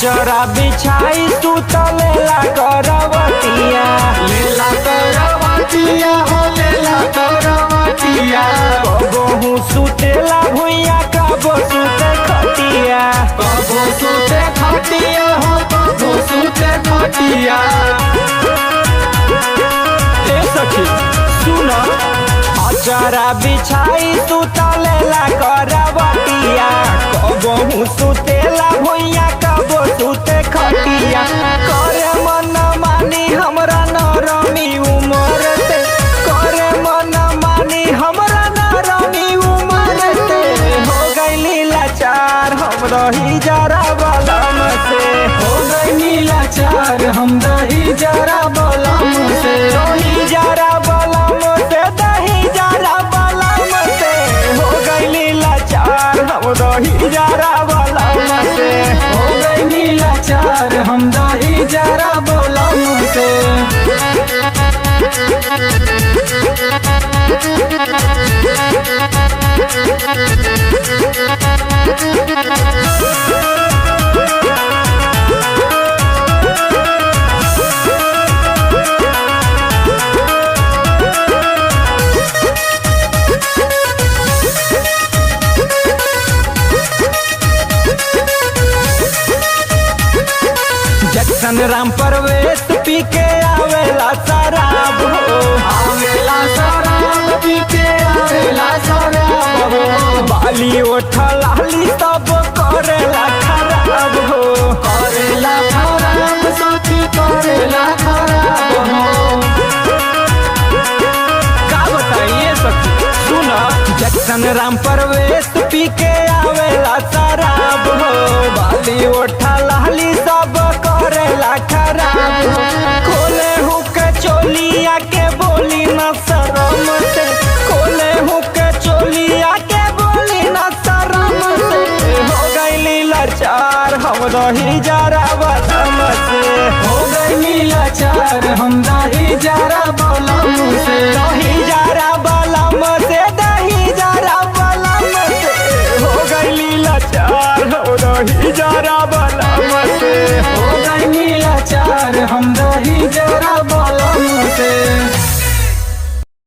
चरा बिछाई तू तो लेला करवतिया, लेला करवतिया हो लेला करवतिया। कबहू सुतेला भुइया कबो सुते खटिया, कबो सुते खटिया हो कबो सुते खटिया। ए सखी सुन, चरा बिछाई तू तो लेला करवतिया, कबहू सुतेला भुइया कबो सुते खटिया। करे मन मानी हमरा नरमी उमर से, करे मन मानी हमरा नरमी उमर से। हो गइली लाचार हम रही जरा बलम से, हो गइली लाचार हम रही जरा बलम से। रही जरा बलम से, दही जरा बलम से। हो गइली लाचार हम रही जरा बलम से, हो गइली लाचार हम रही जरा बलम से। जक्सन राम परवेश पी के आवेला शराब हो, आवेला शराब पी के आवेला शराब हो। बाली ओठ लाली सब करेला खराब हो, करेला खराब सखी करेला खराब हो। का बताइए सखी सुन, जक्सन राम परवेश पी के आवेला शराब हो, बाली ओठ लाली सब करेला खराब हो। खोले हुक चोलिया के बोली न शरम से, खोले हुक चोलिया के बोली न शरम से। हो गइली लाचार हम रही जरा बलम से, हो गइली लाचार हम रही जरा बलम से। रही जरा बलम से, दही जरा बलम से। हो गइली लाचार हम रही जरा बलम